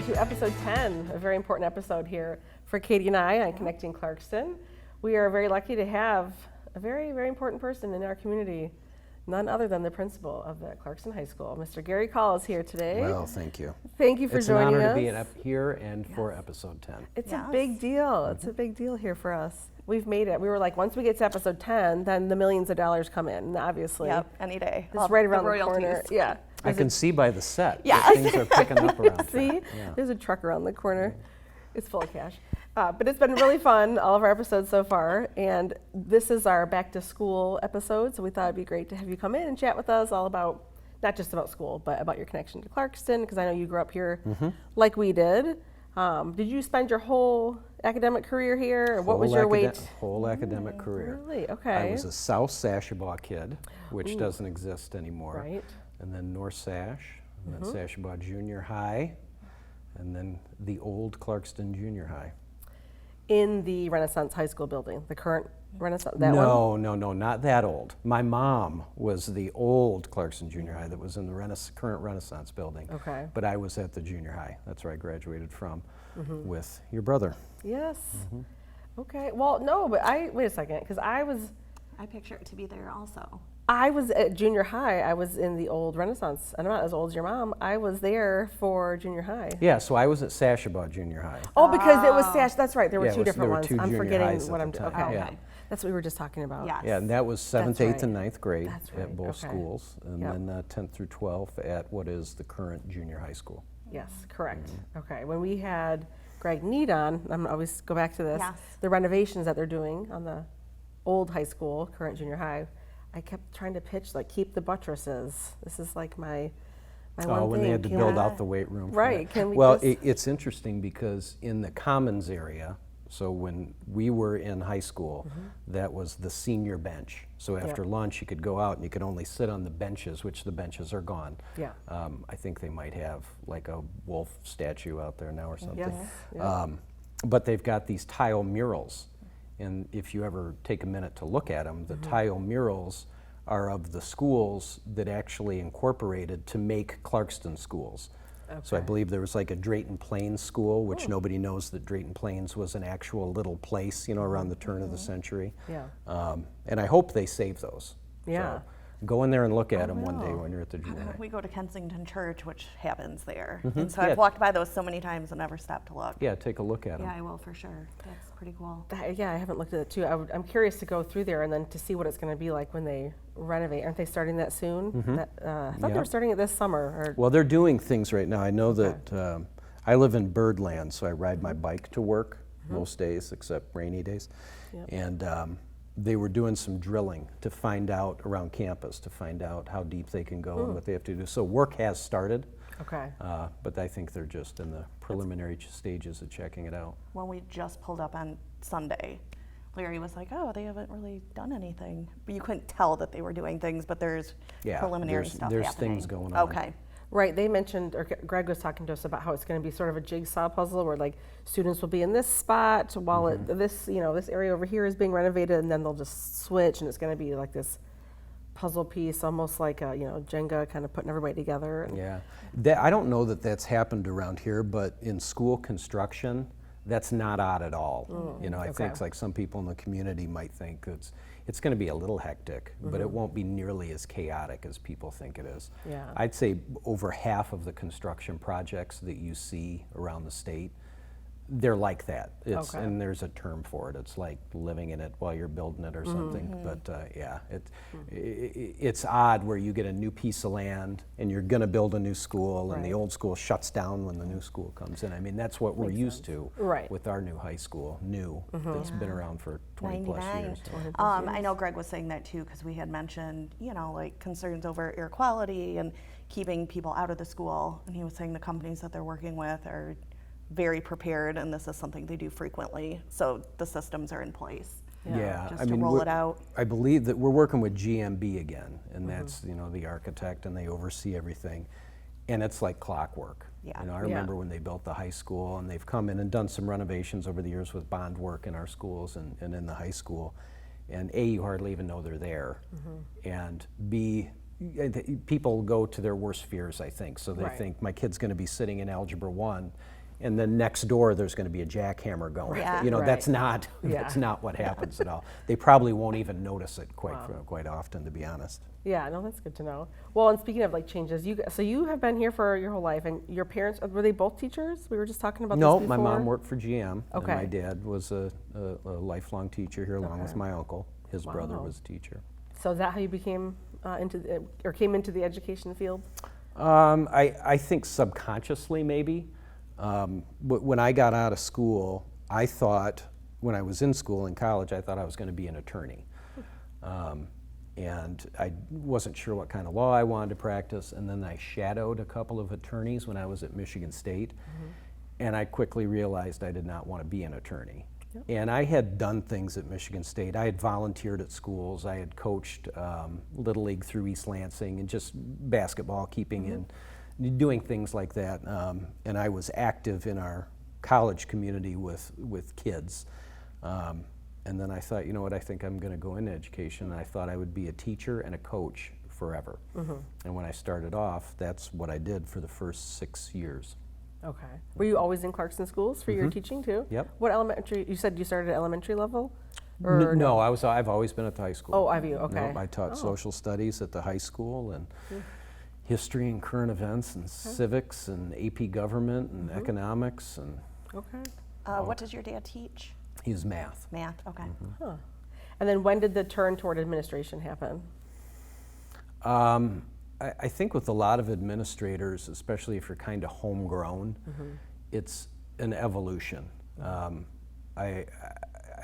to episode 10, a very important episode here for Katie and I on Connecting Clarkston. We are very lucky to have a very, very important person in our community, none other than the principal of the Clarkston High School. Mr. Gary Kaul is here today. Well, thank you. Thank you for joining us. It's an honor to be up here and for episode 10. It's a big deal. It's a big deal here for us. We've made it. We were like, once we get to episode 10, then the millions of dollars come in, obviously. Yep, any day. It's right around the corner. Yeah. I can see by the set. Yeah. Things are picking up around See? here. Yeah. There's a truck around the corner. It's full of cash. But it's been really fun, all of our episodes so far. And this is our back to school episode. So we thought it'd be great to have you come in and chat with us all about, not just about school, but about your connection to Clarkston, because I know you grew up here like we did. Did you spend your whole academic career here? Or what was your weight? Whole academic career. Really? Okay. I was a South Sashabaw kid, which doesn't exist anymore. Right. And then North Sash, and then Sashabaw Junior High, and then the old Clarkston Junior High. In the Renaissance High School building, the current Renaissance, that one? No, not that old. My mom was the old Clarkston Junior High that was in the current Renaissance building. Okay. But I was at the junior high. That's where I graduated from with your brother. Yes. Okay. Well, no, but wait a second, because I picture it to be there also. I was at junior high. I was in the old Renaissance. I'm not as old as your mom. I was there for junior high. Yeah, so I was at Sashabaw Junior High. Oh, because it was Sash. That's right. There were Yeah, two different there were ones. two I'm junior forgetting highs what at I'm the doing. time. Okay. Yeah. That's what we were just talking about. Yes. Yeah, and that was 7th, That's 8th, right. and 9th grade That's at right, both okay. schools, and Yep. then 10th through 12th at what is the current junior high school. Yes, correct. Okay. When we had Greg Need on, I'm gonna always go back to this. Yes. The renovations that they're doing on the old high school, current junior high. I kept trying to pitch, like, keep the buttresses. This is like my one thing. When they had to Can build we- out the weight room. for Right, that. can we Well, just- it's interesting because in the commons area, so when we were in high school, that was the senior bench. So after lunch, you could go out and you could only sit on the benches, which the benches are gone. Yeah. I think they might have like a wolf statue out there now or something. Yes. Yeah. But they've got these tile murals. And if you ever take a minute to look at them, the tile murals are of the schools that actually incorporated to make Clarkston schools. So I Okay. believe there was like a Drayton Plains school, which nobody knows that Drayton Plains was an actual little place, around the turn of the century. Yeah. And I hope they save those. Yeah. So go in there and look at them one day will. when you're at the junior high. We go to Kensington Church, which happens there. Mm-hmm. And so Yeah. I've walked by those so many times and never stopped to look. Yeah, take a look at them. Yeah, I will for sure. That's pretty cool. Yeah, I haven't looked at it too. I'm curious to go through there and then to see what it's going to be like when they renovate. Aren't they starting that soon? I thought they Yeah. were starting it this summer. Or Well, they're doing things right now. I know that I live in Birdland, so I ride my bike to work most days except rainy days. Yep. And they were doing some drilling to find out around campus, to find out how deep they can go and what they have to do. So work has started, okay. but I think they're just in the preliminary stages of checking it out. When we just pulled up on Sunday, Larry was like, oh, they haven't really done anything. But you couldn't tell that they were doing things, but there's preliminary stuff there's happening. things going on. Okay. Right, they mentioned, or Greg was talking to us about how it's going to be sort of a jigsaw puzzle where like students will be in this spot while this area over here is being renovated, and then they'll just switch, and it's going to be like this puzzle piece, almost like a Jenga, kind of putting everybody together. And Yeah, I don't know that that's happened around here, but in school construction, that's not odd at all. I think it's like some people in the community might think it's going to be a little hectic, but it won't be nearly as chaotic as people think it is. Yeah. I'd say over half of the construction projects that you see around the state, they're like that. And there's a term for it. It's like living in it while you're building it or something. But it's odd where you get a new piece of land and you're going to build a new school, and the old school shuts down when the new school comes in. I mean, that's what we're used to with our new high school, that's been around for 20 plus 99. years. I know Greg was saying that too, because we had mentioned, like concerns over air quality and keeping people out of the school. And he was saying the companies that they're working with are very prepared, and this is something they do frequently. So the systems are in place. Yeah, Just to roll it out. I believe that we're working with GMB again, and that's the architect, and they oversee everything, and it's like clockwork. Yeah. I remember when they built the high school, and they've come in and done some renovations over the years with bond work in our schools and in the high school, and A, you hardly even know they're there, and B, people go to their worst fears, I think. So they think my kid's going to be sitting in Algebra 1 and then next door there's going to be a jackhammer going. Yeah. You know, Right. that's not Yeah. that's not what happens at all. They probably won't even notice it quite often, to be honest. Yeah, no, that's good to know. Well, and speaking of like changes, so you have been here for your whole life, and your parents, were they both teachers? We were just talking about No, this my before. mom worked for GM, Okay. and my dad was a lifelong teacher here, along with Okay. my uncle. His brother Wow. was a teacher. So is that how you became came into the education field? I think subconsciously, maybe. When I got out of school, I thought, when I was in school in college, I thought I was going to be an attorney. And I wasn't sure what kind of law I wanted to practice, and then I shadowed a couple of attorneys when I was at Michigan State, and I quickly realized I did not want to be an attorney. Yep. And I had done things at Michigan State. I had volunteered at schools. I had coached Little League through East Lansing, and just basketball, keeping in, doing things like that. And I was active in our college community with kids. And then I thought, you know what, I think I'm going to go into education. And I thought I would be a teacher and a coach forever. And when I started off, that's what I did for the first 6 years. Okay. Were you always in Clarkston schools for your teaching too? Yep. What elementary? You said you started at elementary level? Or No, I've always been at the high school. Oh, have you? Okay. Nope, I taught Oh. social studies at the high school, and history and current events and civics and AP government and economics, and Okay. What does your dad teach? he was math. Math. Okay. Huh. And then when did the turn toward administration happen? I think with a lot of administrators, especially if you're kind of homegrown, it's an evolution. I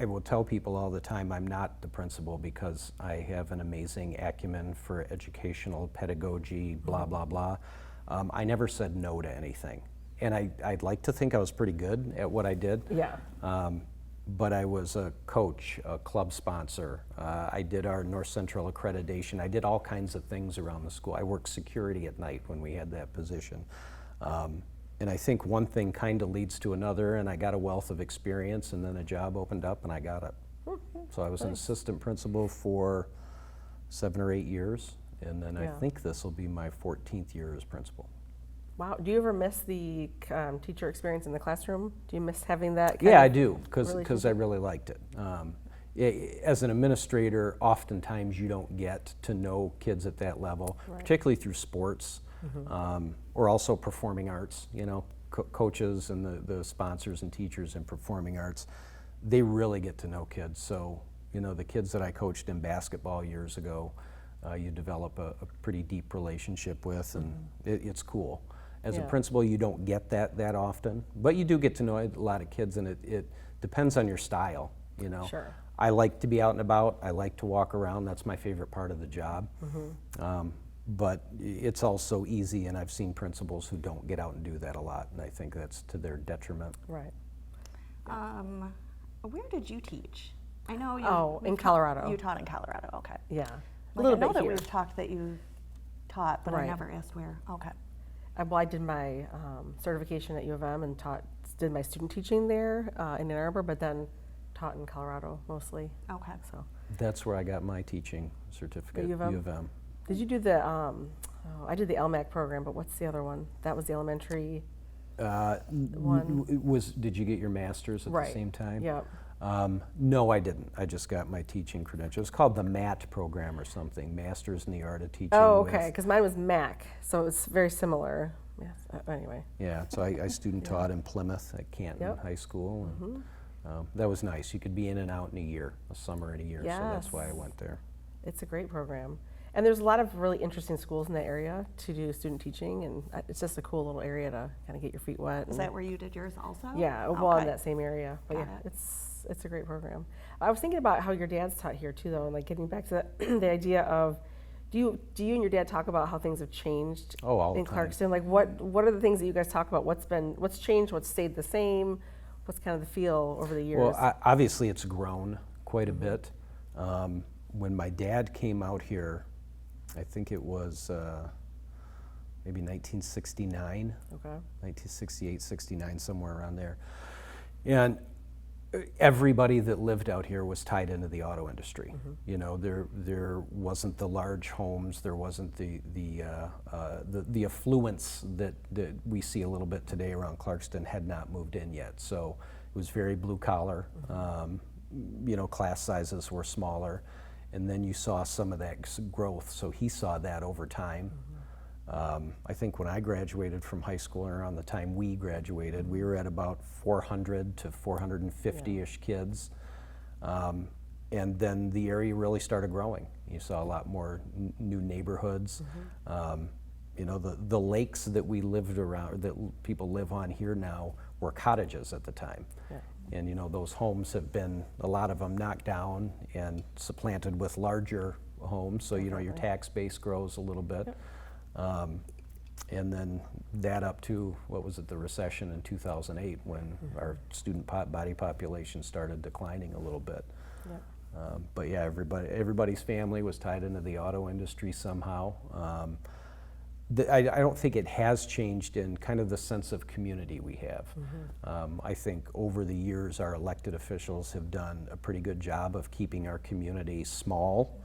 will tell people all the time I'm not the principal because I have an amazing acumen for educational pedagogy, blah, blah, blah. I never said no to anything. And I'd like to think I was pretty good at what I did. Yeah. But I was a coach, a club sponsor. I did our North Central accreditation. I did all kinds of things around the school. I worked security at night when we had that position. And I think one thing kind of leads to another, and I got a wealth of experience, and then a job opened up and I got it. So I was an assistant principal for 7 or 8 years, and then I Yeah. think this will be my 14th year as principal. Wow. Do you ever miss the teacher experience in the classroom? Do you miss having that? Yeah, I do, because relationship? I really liked it. As an administrator, oftentimes you don't get to know kids at that level, particularly through sports, or also performing arts. You know, coaches and the sponsors and teachers in performing arts, they really get to know kids. So, you know, the kids that I coached in basketball years ago, you develop a pretty deep relationship with, and it's cool. As a Yeah. principal, you don't get that often, but you do get to know a lot of kids, and it depends on your style, you know. Sure. I like to be out and about. I like to walk around. That's my favorite part of the job. But it's also easy, and I've seen principals who don't get out and do that a lot, and I think that's to their detriment. Right. Where did you teach? I know you. Oh, in we've Colorado. You taught in Colorado. Okay. Yeah. Like, A little I know bit that here. we've talked that you taught, but I Right. never asked where. Okay. Well, I did my certification at U of M and did my student teaching there in Ann Arbor, but then taught in Colorado mostly. Okay. So, That's where I got my teaching certificate, U of M? U of M. did you do the? I did the LMAC program, but what's the other one? That was the elementary. One. Did you get your master's at Right. the same time? Yep. No, I didn't. I just got my teaching credential. It's called the MAT program or something, Masters in the Art of Teaching. Oh, with- okay. Because mine was MAC, so it's very similar. Yes. Anyway. Yeah, so I student taught in Plymouth at Canton Yep. High School. And, that was nice. You could be in and out in a year, a summer in a year, so that's why I Yes. went there. It's a great program. And there's a lot of really interesting schools in that area to do student teaching, and it's just a cool little area to kind of get your feet wet. Is and- that where you did yours also? Yeah, well, in Okay. that same area. But Got yeah, it. it's a great program. I was thinking about how your dad's taught here too, though, and like getting back to the idea of, do you and your dad talk about how things have changed Oh, all the in time. Clarkston? Like what are the things that you guys talk about? What's changed? What's stayed the same? What's kind of the feel over the years? Well, obviously it's grown quite a bit. When my dad came out here, I think it was maybe 1969. Okay. 1968, 69, somewhere around there. And everybody that lived out here was tied into the auto industry. You know, there wasn't the large homes, there wasn't the affluence that we see a little bit today around Clarkston had not moved in yet. So it was very blue collar. You know, class sizes were smaller, and then you saw some of that growth. So he saw that over time. I think when I graduated from high school, and around the time we graduated, we were at about 400 to 450-ish kids. And then the area really started growing. You saw a lot more new neighborhoods. You know, the lakes that we lived around, that people live on here now, were cottages at the time. And you know, those homes have been, a lot of them knocked down and supplanted with larger homes. So, you know, your tax base grows a little bit. And then that up to, what was it, the recession in 2008, when our student body population started declining a little bit. But yeah, everybody's family was tied into the auto industry somehow. I don't think it has changed in kind of the sense of community we have. I think over the years our elected officials have done a pretty good job of keeping our community small.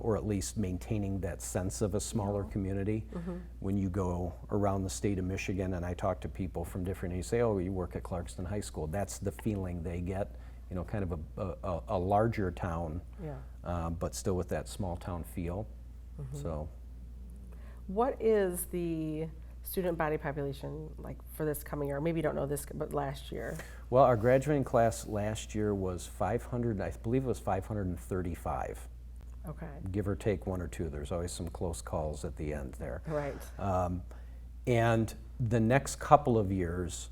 Or at least maintaining that sense of a smaller community. When you go around the state of Michigan, and I talk to people from different, you say, oh, you work at Clarkston High School, that's the feeling they get, you know, kind of a larger town, but still with that small town feel. So, what is the student body population like for this coming year? Maybe you don't know this, but last year. Well, our graduating class last year was 500, I believe it was 535. Okay. Give or take one or two. There's always some close calls at the end there. Right. And the next couple of years,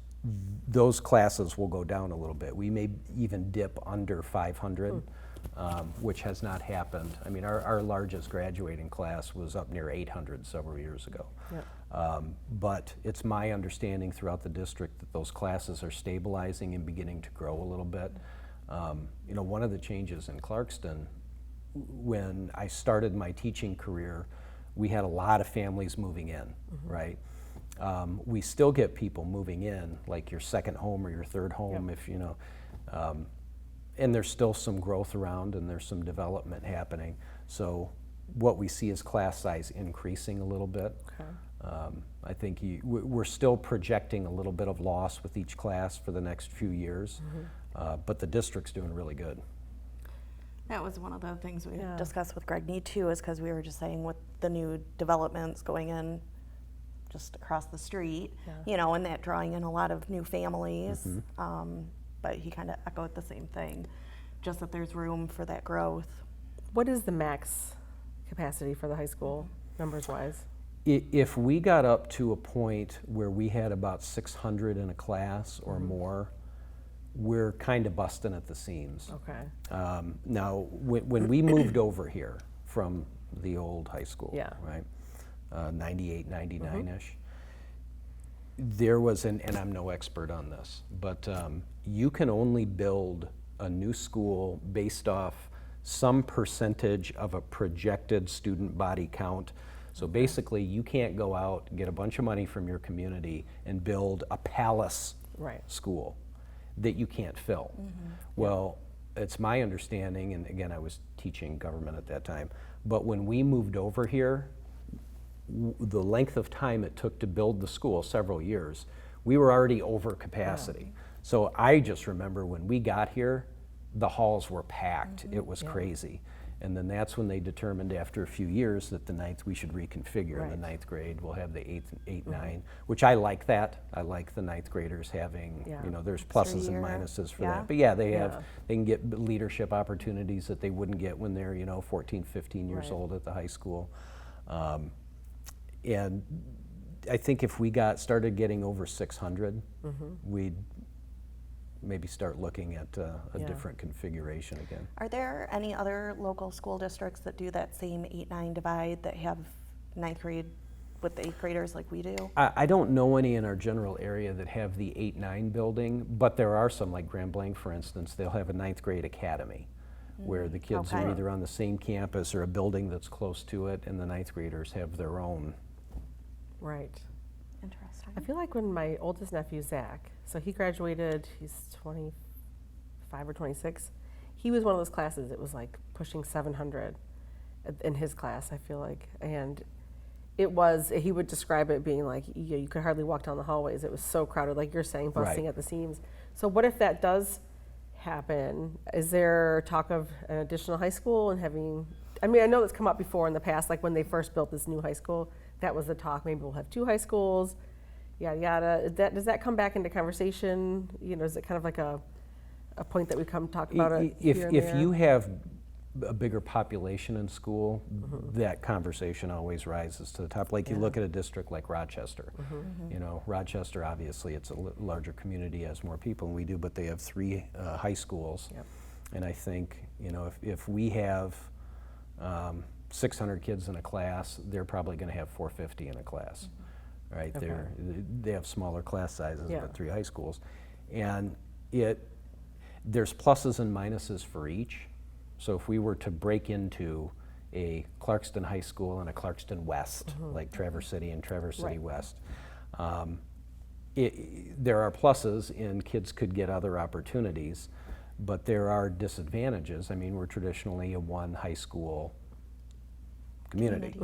those classes will go down a little bit. We may even dip under 500, which has not happened. I mean, our largest graduating class was up near 800 several years ago. But it's my understanding throughout the district that those classes are stabilizing and beginning to grow a little bit. You know, one of the changes in Clarkston, when I started my teaching career, we had a lot of families moving in, right? We still get people moving in, like your second home or your third home, if you know, and there's still some growth around and there's some development happening. So what we see is class size increasing a little bit. I think we're still projecting a little bit of loss with each class for the next few years, but the district's doing really good. That was one of the things we discussed with Greg Need too, is because we were just saying with the new developments going in just across the street, you know, and that drawing in a lot of new families. But he kind of echoed the same thing, just that there's room for that growth. What is the max capacity for the high school, numbers-wise? If we got up to a point where we had about 600 in a class or more, we're kind of busting at the seams. Okay. Now, when we moved over here from the old high school, right, 98, 99-ish, there was, and I'm no expert on this, but you can only build a new school based off some percentage of a projected student body count. So basically, you can't go out, get a bunch of money from your community, and build a palace school that you can't fill. Well, it's my understanding, and again, I was teaching government at that time, but when we moved over here, the length of time it took to build the school, several years, we were already over capacity. So I just remember when we got here, the halls were packed. It was crazy. And then that's when they determined after a few years that the ninth, we should reconfigure in the ninth grade. We'll have the eighth, 9, which I like that. I like the ninth graders having, you know, there's pluses and minuses for that. But yeah, they can get leadership opportunities that they wouldn't get when they're, you know, 14, 15 years old at the high school. And I think if we started getting over 600, we'd maybe start looking at a different configuration again. Are there any other local school districts that do that same 8-9 divide, that have ninth grade with the 8th graders like we do? I don't know any in our general area that have the 8-9 building, but there are some, like Grand Blanc, for instance. They'll have a ninth grade academy where the kids are either on the same campus or a building that's close to it, and the ninth graders have their own. Right. Interesting. I feel like when my oldest nephew, Zach, so he graduated, he's 24 25 or 26. He was one of those classes, it was like pushing 700 in his class, I feel like. And he would describe it being like, you could hardly walk down the hallways. It was so crowded, like you're saying, busting Right. at the seams. So what if that does happen? Is there talk of an additional high school and having, I mean, I know that's come up before in the past, like when they first built this new high school, that was the talk, maybe we'll have 2 high schools, yada, yada. Does that come back into conversation? Is it kind of like a point that we come talk about it here and If there? you have a bigger population in school, that conversation always rises to the top. Like you look at a district like Rochester. Rochester, obviously, it's a larger community, has more people than we do, but they have 3 high schools. Yep. And I think, if we have 600 kids in a class, they're probably going to have 450 in a class, right? Okay. They have smaller class sizes, Yeah. but 3 high schools. And there's pluses and minuses for each. So if we were to break into a Clarkston High School and a Clarkston West, like Traverse City and Traverse City Right. West, there are pluses and kids could get other opportunities, but there are disadvantages. I mean, we're traditionally a 1 high school community.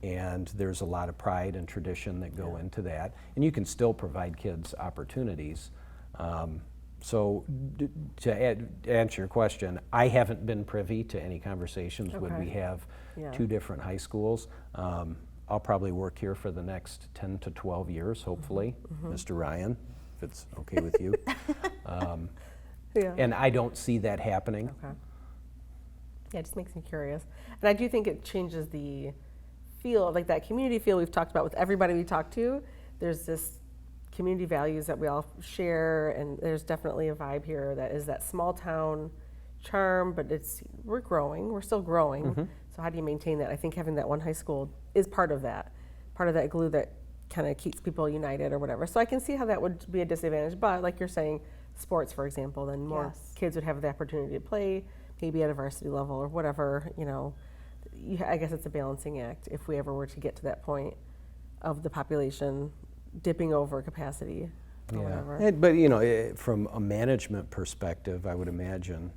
And there's a lot of pride and tradition that go into that. And you can still provide kids opportunities. So to answer your question, I haven't been privy to any conversations. Would we Okay. have Yeah. 2 different high schools? I'll probably work here for the next 10 to 12 years, hopefully. Mr. Ryan, if it's okay with you. Yeah. And I don't see that happening. Okay. Yeah, it just makes me curious. And I do think it changes the feel, like that community feel we've talked about with everybody we talk to. There's this community values that we all share, and there's definitely a vibe here that is that small town charm, but we're growing, we're still growing. So how do you maintain that? I think having that 1 high school is part of that glue that kind of keeps people united or whatever. So I can see how that would be a disadvantage, but like you're saying, sports, for example, then more Yes. kids would have the opportunity to play, maybe at a varsity level or whatever, I guess it's a balancing act if we ever were to get to that point of the population dipping over capacity or whatever. But from a management perspective, I would imagine,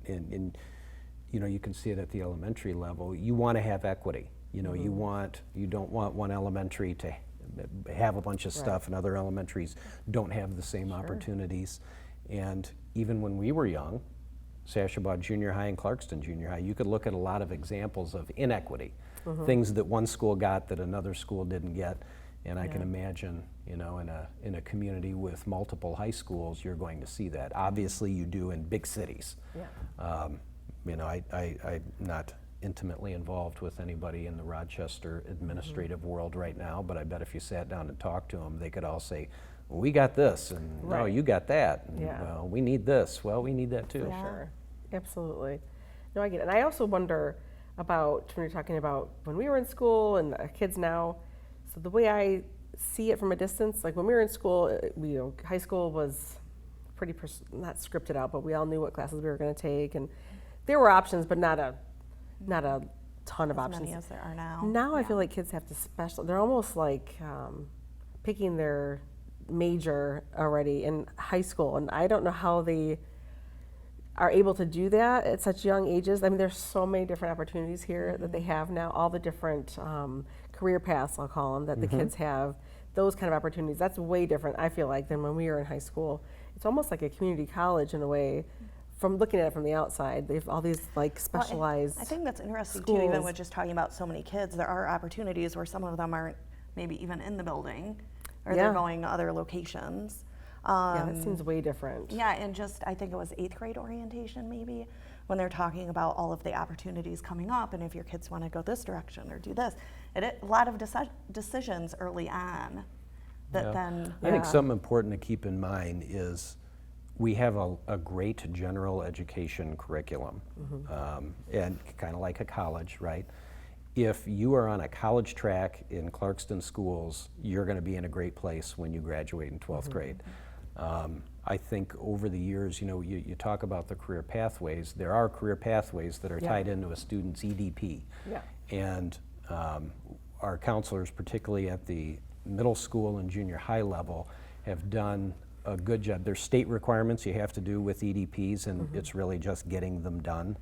you can see it at the elementary level. You want to have equity. You don't want one elementary to have a bunch of stuff, and other elementaries don't have the same opportunities. And even when we were young, Sashabad Junior High and Clarkston Junior High, you could look at a lot of examples of inequity, things that one school got that another school didn't get. And I can imagine, in a community with multiple high schools, you're going to see that. Obviously, you do in big cities. Yeah. I'm not intimately involved with anybody in the Rochester administrative world right now, but I bet if you sat down and talked to them, they could all say, well, we got this, and no, Right. you got that. And, Yeah. well, we need this. Well, we need that too. For sure. Absolutely. No, I get it. And I also wonder about when you're talking about when we were in school and our kids now. So the way I see it from a distance, like when we were in school, high school was pretty not scripted out, but we all knew what classes we were going to take, and there were options, but not a ton of As options. many as there are now. Now I feel like kids have to they're almost like picking their major already in high school, and I don't know how they are able to do that at such young ages. I mean, there's so many different opportunities here that they have now, all the different career paths, I'll call them, that the kids have, those kind of opportunities. That's way different, I feel like, than when we were in high school. It's almost like a community college in a way, from looking at it from the outside. They have all these like specialized I think that's interesting too, even schools. with just talking about so many kids, there are opportunities where some of them aren't maybe even in the building, or Yeah. they're going to other locations. Yeah, that seems way different. Yeah, and just, I think it was 8th grade orientation maybe, when they're talking about all of the opportunities coming up, and if your kids want to go this direction or do this. A lot of decisions early on that Yeah. then, I think Yeah. something important to keep in mind is we have a great general education curriculum, and kind of like a college, right? If you are on a college track in Clarkston schools, you're going to be in a great place when you graduate in 12th grade. I think over the years, you talk about the career pathways. There are career pathways that are Yeah. tied into a student's EDP. Yeah. And our counselors, particularly at the middle school and junior high level, have done a good job. There's state requirements you have to do with EDPs, and it's really just getting them done.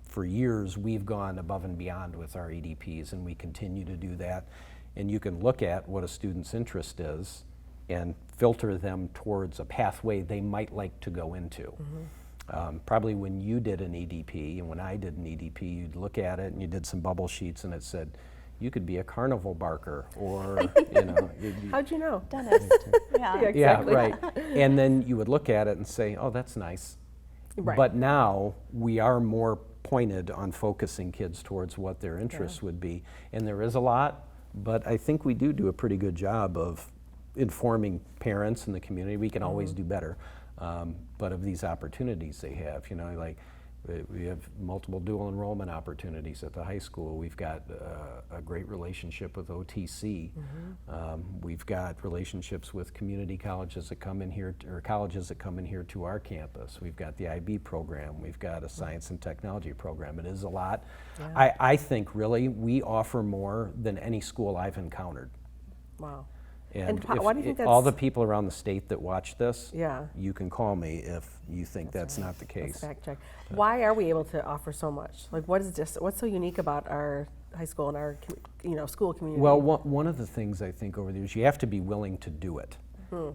For years, we've gone above and beyond with our EDPs, and we continue to do that. And you can look at what a student's interest is and filter them towards a pathway they might like to go into. Probably when you did an EDP and when I did an EDP, you'd look at it and you did some bubble sheets and it said, you could be a carnival barker, or, you know. How'd you know? Dentist. Yeah. Yeah, Yeah, exactly. right. And then you would look at it and say, oh, that's nice. Right. But now we are more pointed on focusing kids towards what their interests would be. And there is a lot, but I think we do a pretty good job of informing parents in the community. We can always do better, but of these opportunities they have, you know, like we have multiple dual enrollment opportunities at the high school. We've got a great relationship with OTC. We've got relationships with community colleges that come in here, or colleges that come in here to our campus. We've got the IB program. We've got a science and technology program. It is a lot. Yeah. I think really we offer more than any school I've encountered. Wow. And why do you think all the that's- people around the state that watch this, Yeah. you can call me if you think that's not the Let's case. fact check. Why are we able to offer so much? Like, what's so unique about our high school and our, school community? Well, one of the things I think over the years, you have to be willing to do it,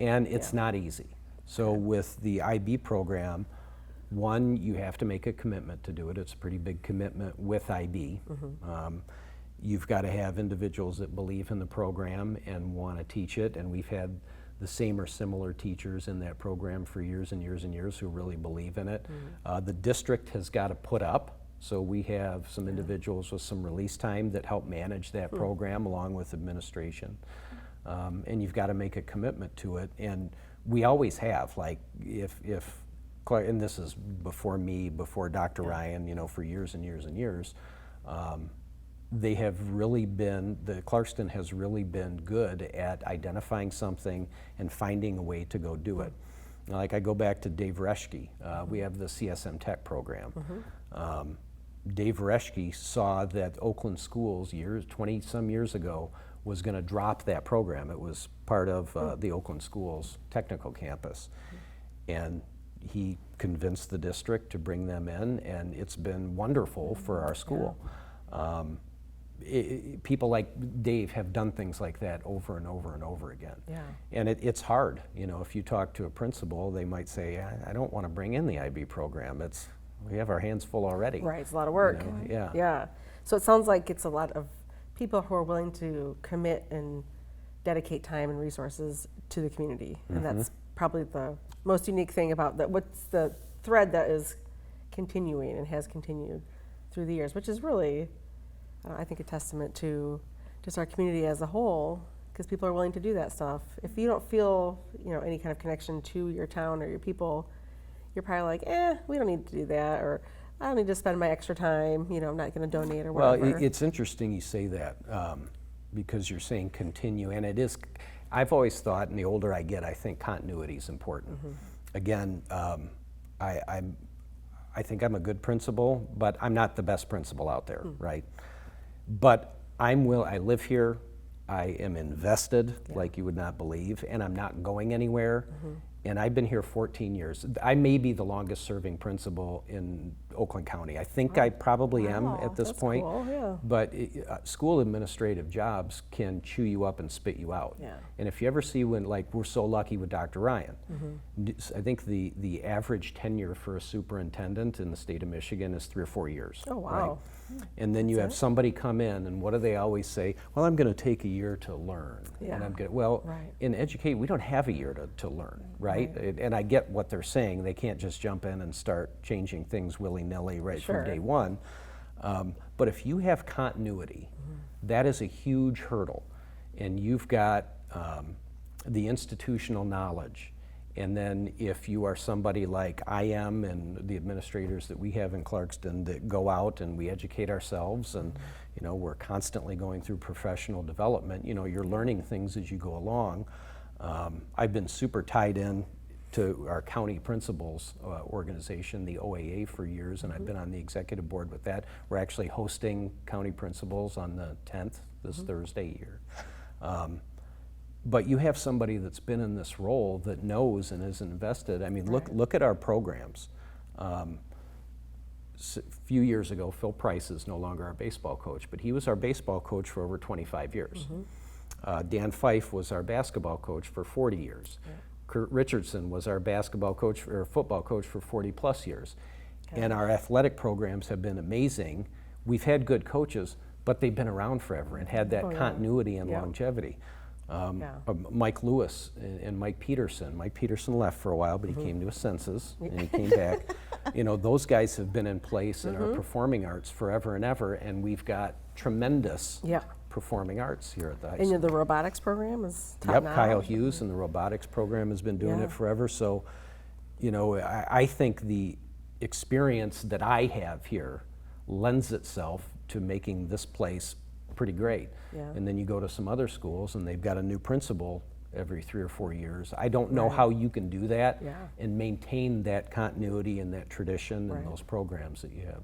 and it's not easy. So with the IB program, one, you have to make a commitment to do it. It's a pretty big commitment with IB. You've got to have individuals that believe in the program and want to teach it, and we've had the same or similar teachers in that program for years and years and years who really believe in it. The district has got to put up, so we have some individuals with some release time that help manage that program along with administration. And you've got to make a commitment to it, and we always have. Like and this is before me, before Dr. Ryan, you know, for years and years and years. They have really been, Clarkston has really been good at identifying something and finding a way to go do it. Like I go back to Dave Reschke. We have the CSM Tech program. Dave Reschke saw that Oakland Schools 20-some years ago was going to drop that program. It was part of the Oakland Schools technical campus. And he convinced the district to bring them in, and it's been wonderful for our school. People like Dave have done things like that over and over and over again. Yeah. And it's hard. You know, if you talk to a principal, they might say, I don't want to bring in the IB program. We have our hands full already. Right, it's a lot of work. You know, yeah. Yeah. So it sounds like it's a lot of people who are willing to commit and dedicate time and resources to the community. And that's probably the most unique thing about that. What's the thread that is continuing and has continued through the years, which is really, I think, a testament to just our community as a whole, because people are willing to do that stuff. If you don't feel, any kind of connection to your town or your people, you're probably like, we don't need to do that, or I don't need to spend my extra time, I'm not going to donate or whatever. Well, it's interesting you say that, because you're saying continue, and it is. I've always thought, and the older I get, I think continuity is important. Again, I think I'm a good principal, but I'm not the best principal out there, right? But I live here, I am invested like you would not believe, and I'm not going anywhere. And I've been here 14 years. I may be the longest serving principal in Oakland County. I think I probably am at this That's point. cool, yeah. But school administrative jobs can chew you up and spit you out. Yeah. And if you ever see when, like, we're so lucky with Dr. Ryan, I think the average tenure for a superintendent in the state of Michigan is 3 or 4 years. Oh, wow. Right? And then you have somebody come in, and what do they always say? Well, I'm going to take a year to learn. Yeah. And I'm going Right. in educate, we don't have a year to learn, right? And I get what they're saying. They can't just jump in and start changing things willy-nilly right Sure. from day one. But if you have continuity, that is a huge hurdle. And you've got the institutional knowledge. And then if you are somebody like I am and the administrators that we have in Clarkston that go out and we educate ourselves and we're constantly going through professional development, you're learning things as you go along. I've been super tied in to our county principals organization, the OAA, for years, and I've been on the executive board with that. We're actually hosting county principals on the 10th, this Thursday here. but you have somebody that's been in this role that knows and is invested. I mean, look at our programs. A few years ago, Phil Price is no longer our baseball coach, but he was our baseball coach for over 25 years. Dan Fife was our basketball coach for 40 years. Kurt Richardson was our basketball coach or football coach for 40 plus years. And our athletic programs have been amazing. We've had good coaches, but they've been around forever and had that continuity and longevity. Mike Lewis and Mike Peterson. Mike Peterson left for a while, but he came to his senses and he came back. You know, those guys have been in place in our performing arts forever and ever, and we've got tremendous performing arts here at the high school. And the robotics program is top notch. Kyle Hughes and the robotics program has been doing it forever. So, you know, I think the experience that I have here lends itself to making this place pretty great. And then you go to some other schools and they've got a new principal every 3 or 4 years. I don't know how you can do that and maintain that continuity and that tradition and those programs that you have.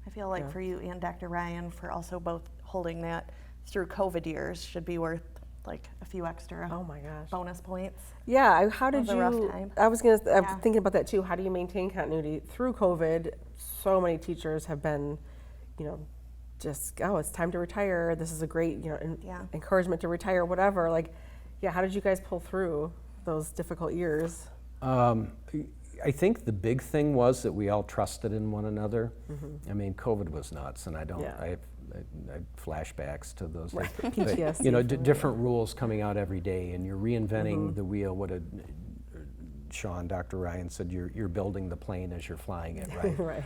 I feel like for you and Dr. Ryan, for also both holding that through COVID years, should be worth like a few extra bonus points. Yeah, how did That was a rough time. I was thinking about that too. How do you maintain continuity through COVID? So many teachers have been, you know, just, it's time to retire. This is a great, you know, encouragement to retire, whatever. Like, how did you guys pull through those difficult years? I think the big thing was that we all trusted in one another. I mean, COVID was nuts, and I have flashbacks to those days. PTSD. You know, different rules coming out every day, and you're reinventing the wheel. What Dr. Ryan said, you're building the plane as you're flying it, right?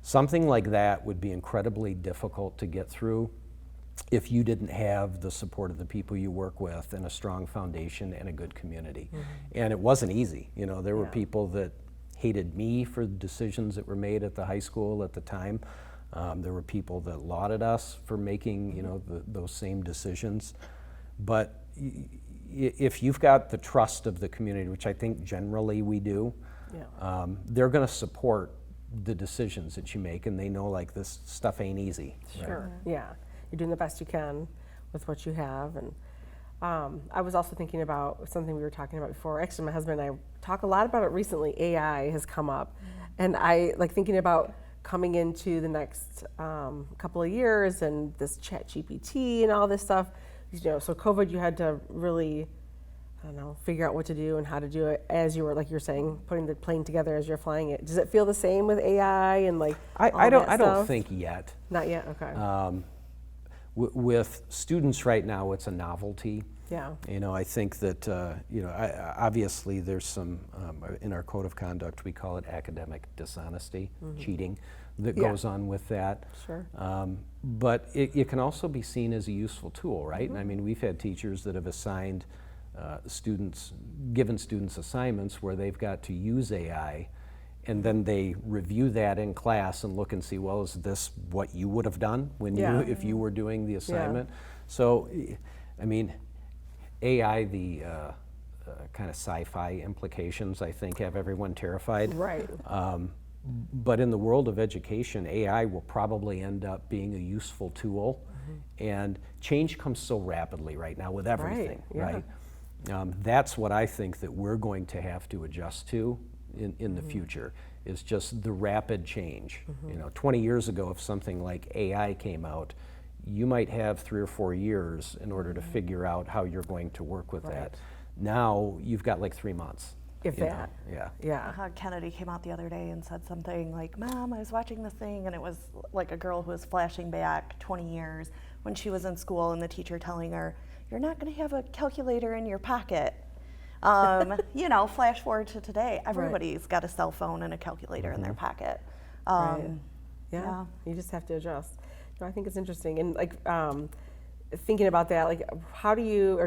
Something like that would be incredibly difficult to get through if you didn't have the support of the people you work with and a strong foundation and a good community. And it wasn't easy. You know, there were people that hated me for the decisions that were made at the high school at the time. There were people that lauded us for making, you know, those same decisions. But if you've got the trust of the community, which I think generally we do, they're going to support the decisions that you make, and they know like this stuff ain't easy. Sure. You're doing the best you can with what you have. And I was also thinking about something we were talking about before. Actually, my husband and I talk a lot about it recently. AI has come up, and I like thinking about coming into the next couple of years and this ChatGPT and all this stuff. You know, so COVID, you had to really, figure out what to do and how to do it as you were, like you're saying, putting the plane together as you're flying it. Does it feel the same with AI and like I don't think yet. Not yet. Okay. With students right now, it's a novelty. Yeah. You know, I think that, obviously there's some, in our code of conduct, we call it academic dishonesty, cheating, that goes on with that. Sure. But it can also be seen as a useful tool, right? I mean, we've had teachers that have assigned given students assignments where they've got to use AI, and then they review that in class and look and see, well, is this what you would have done if you were doing the assignment? So, I mean, AI, the kind of sci-fi implications, I think, have everyone terrified. Right. But in the world of education, AI will probably end up being a useful tool, and change comes so rapidly right now with everything, right? That's what I think that we're going to have to adjust to in the future, is just the rapid change. You know, 20 years ago, if something like AI came out, you might have 3 or 4 years in order to figure out how you're going to work with that. Now you've got like 3 months. If that. Kennedy came out the other day and said something like, "Mom, I was watching this thing," and it was like a girl who was flashing back 20 years when she was in school, and the teacher telling her, "You're not going to have a calculator in your pocket." You know, flash forward to today, everybody's got a cell phone and a calculator in their pocket. You just have to adjust. No, I think it's interesting, and like thinking about that, like how do you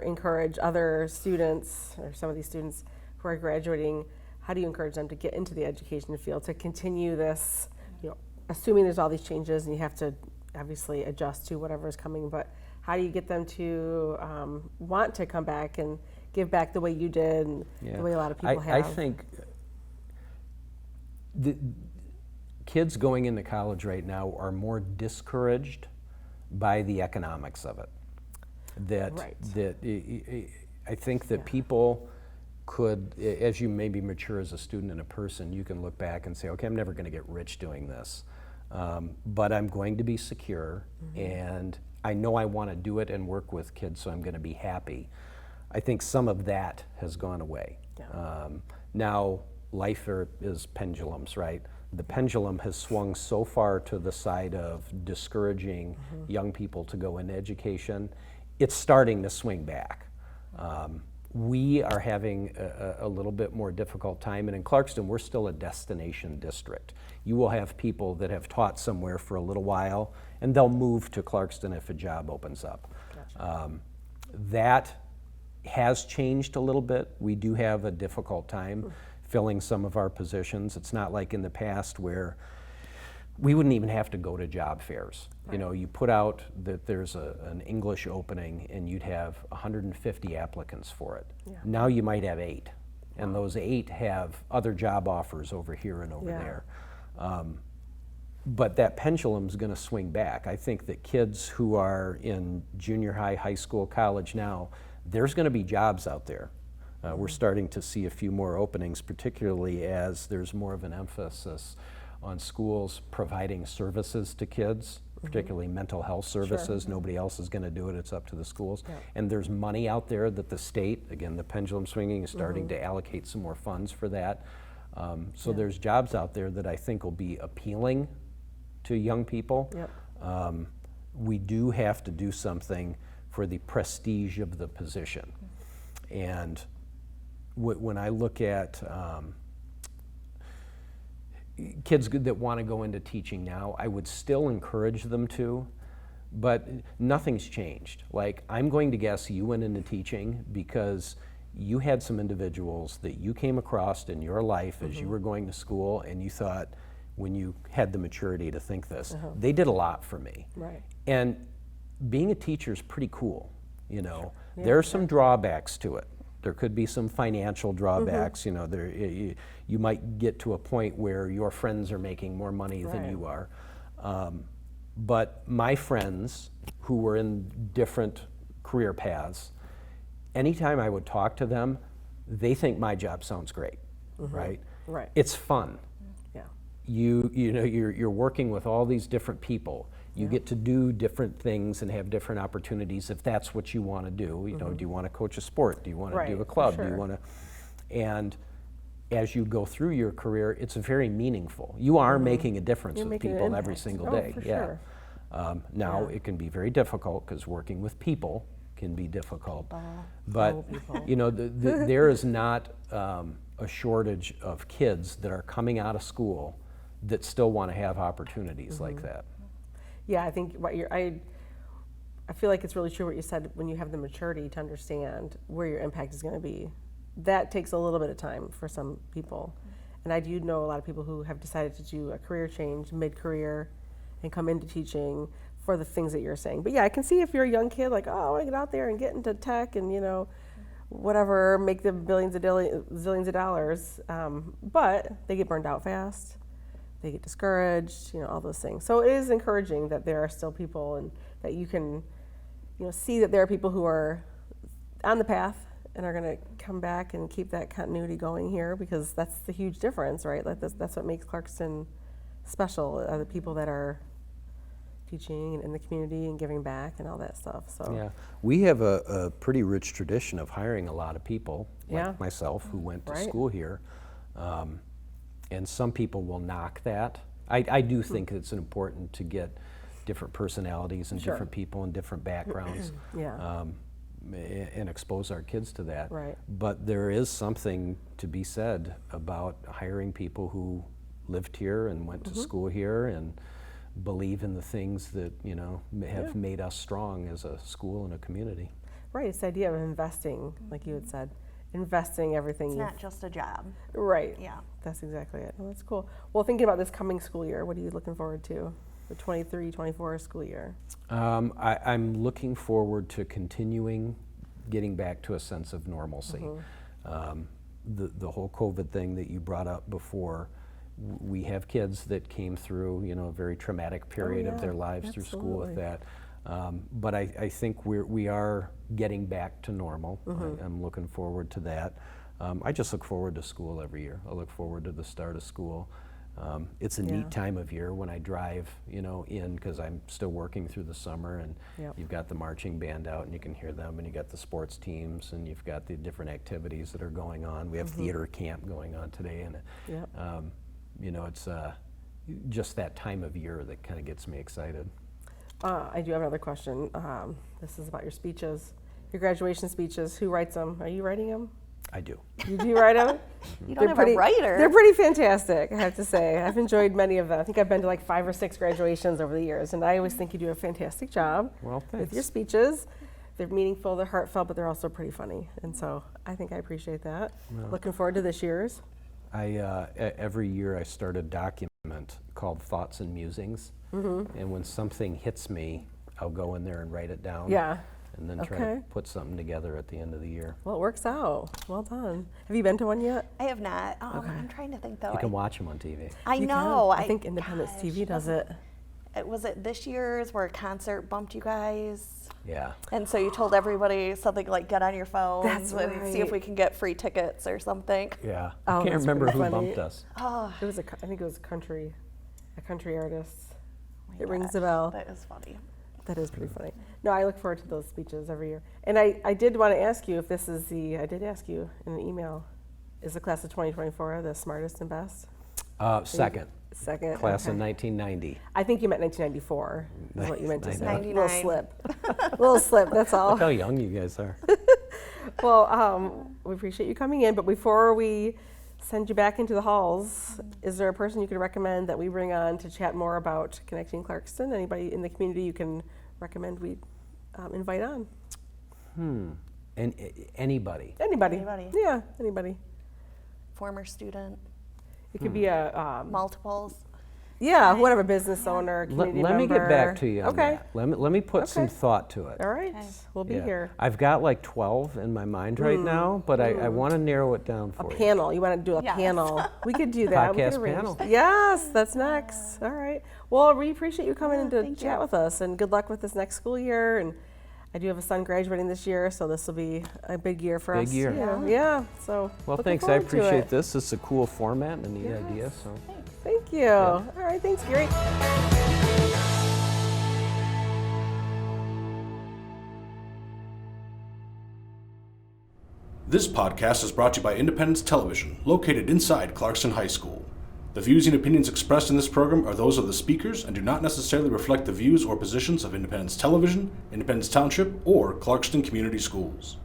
encourage other students, or some of these students who are graduating, how do you encourage them to get into the education field, to continue this, you know, assuming there's all these changes and you have to obviously adjust to whatever is coming, but how do you get them to want to come back and give back the way you did and the way a lot of people have? I think the kids going into college right now are more discouraged by the economics of it. that Right. I think that people could, as you maybe mature as a student and a person, you can look back and say, okay, I'm never going to get rich doing this, but I'm going to be secure, and I know I want to do it and work with kids, so I'm going to be happy. I think some of that has gone away. Yeah. Now, life is pendulums, right? The pendulum has swung so far to the side of discouraging young people to go into education. It's starting to swing back. We are having a little bit more difficult time, and in Clarkston, we're still a destination district. You will have people that have taught somewhere for a little while, and they'll move to Clarkston if a job opens up. Gotcha. That has changed a little bit. We do have a difficult time filling some of our positions. It's not like in the past where we wouldn't even have to go to job fairs. Right. You know, you put out that there's an English opening and you'd have 150 applicants for it. Yeah. Now you might have 8, and those 8 have other job offers over here and over Yeah. there. But that pendulum's going to swing back. I think that kids who are in junior high, high school, college now, there's going to be jobs out there. We're starting to see a few more openings, particularly as there's more of an emphasis on schools providing services to kids, particularly mental health services. Nobody else is going to do it, it's up to the schools. Yeah. And there's money out there that the state, again, the pendulum swinging, is starting to allocate some more funds for that. So there's jobs out there that I think will be appealing to young people. Yep. We do have to do something for the prestige of the position. And when I look at kids that want to go into teaching now, I would still encourage them to, but nothing's changed. Like, I'm going to guess you went into teaching because you had some individuals that you came across in your life as you were going to school, and you thought, when you had the maturity to think this, they did a lot for me. Right. And being a teacher is pretty cool, you know. Yeah, There are some drawbacks to it. There could be some financial drawbacks, you know. You might get to a point where your friends are making more money than Right. you are. But my friends who were in different career paths, anytime I would talk to them, they think my job sounds great, right? Right. It's fun. Yeah. You know, you're working with all these different people. You get to do different things and have different opportunities if that's what you want to do. You know, do you want to coach a sport? Do you want to do Right, a club? for Do you sure. want to? And as you go through your career, it's very meaningful. You are making a difference You're with making an people every impact. single Oh, day. for Yeah. sure. Now Yeah. it can be very difficult because working with people can be difficult. But people. you know, there is not a shortage of kids that are coming out of school that still want to have opportunities like that. Yeah, I think I feel like it's really true what you said. When you have the maturity to understand where your impact is going to be, that takes a little bit of time for some people. And I do know a lot of people who have decided to do a career change mid-career and come into teaching for the things that you're saying. But yeah, I can see if you're a young kid, like, oh, I want to get out there and get into tech and, you know, whatever, make the zillions of dollars. But they get burned out fast. They get discouraged, you know, all those things. So it is encouraging that there are still people, and that you can, you know, see that there are people who are on the path and are going to come back and keep that continuity going here, because that's the huge difference, right? Like that's what makes Clarkston special, are the people that are teaching and in the community and giving back and all that stuff. So Yeah, we have a pretty rich tradition of hiring a lot of people, like Yeah. myself, who went to Right. school here. And some people will knock that. I do think it's important to get different personalities and Sure. different people and different backgrounds. Yeah. And expose our kids to that. Right. But there is something to be said about hiring people who lived here and went to school here and believe in the things that, you know, have made us strong as a school and a community. Right, it's the idea of investing, like you had said, investing everything It's you've not just a job. Right. Yeah. That's exactly it. Well, that's cool. Well, thinking about this coming school year, what are you looking forward to? The 23-24 school year. I'm looking forward to continuing getting back to a sense of normalcy. The whole COVID thing that you brought up before, we have kids that came through, you know, a very traumatic period of yeah, their lives through school with absolutely. that. But I think we are getting back to normal. I'm looking forward to that. I just look forward to school every year. I look forward to the start of school. It's a neat time of year when I drive, in, because I'm still working through the summer, and you've got the marching band out and you can hear them, and you got the sports teams, and you've got the different activities that are going on. We have theater camp going on today, and it's just that time of year that kind of gets me excited. I do have another question. This is about your speeches, your graduation speeches. Who writes them? Are you writing them? I do. You do write them? You don't have a writer. They're pretty fantastic, I have to say. I've enjoyed many of them. I think I've been to like 5 or 6 graduations over the years, and I always think you do a fantastic job with your speeches. They're meaningful, they're heartfelt, but they're also pretty funny, and so I think I appreciate that. Looking forward to this year's. Every year I start a document called Thoughts and Musings, and when something hits me, I'll go in there and write it down. And then try to put something together at the end of the year. Well, it works out. Well done. Have you been to one yet? I have not. I'm trying to think, though. You can watch them on TV. I know. I think Independence TV does it. Was it this year's where a concert bumped you guys? Yeah. And so you told everybody something like, get on your phone That's and see if we can get free tickets or something. Yeah. I can't remember who bumped us. Oh, I think it was a country artist. It rings a bell. That is funny. That is pretty funny. No, I look forward to those speeches every year. And I did want to ask you if this is I did ask you in an email, is the class of 2024 the smartest and best? Second. Second. Class in 1990. I think you meant 1994 is what you meant to say. 99. Little slip. Little slip, that's all. Look how young you guys are. Well, we appreciate you coming in, but before we send you back into the halls, is there a person you could recommend that we bring on to chat more about connecting Clarkston? Anybody in the community you can recommend we invite on? And anybody. Anybody. Yeah, anybody. Former student. It could be a Multiples. yeah, whatever, business owner, community Let me member. get back to you on that. Let me put some thought to it. All right, we'll be here. I've got like 12 in my mind right now, but I want to narrow it down for you. Panel. You want to do a panel? We could do that. We could Podcast arrange panel. that. Yes, that's next. All right. Well, we appreciate you coming in to chat with us, and good luck with this next school year. And I do have a son graduating this year, so this will be a big year for us. Big year. Yeah. So. Well, looking thanks. I forward to appreciate it. this. This is a cool format and a neat idea. So. Thank you. All right. Thanks, Gary. This podcast is brought to you by Independence Television, located inside Clarkston High School. The views and opinions expressed in this program are those of the speakers and do not necessarily reflect the views or positions of Independence Television, Independence Township, or Clarkston Community Schools.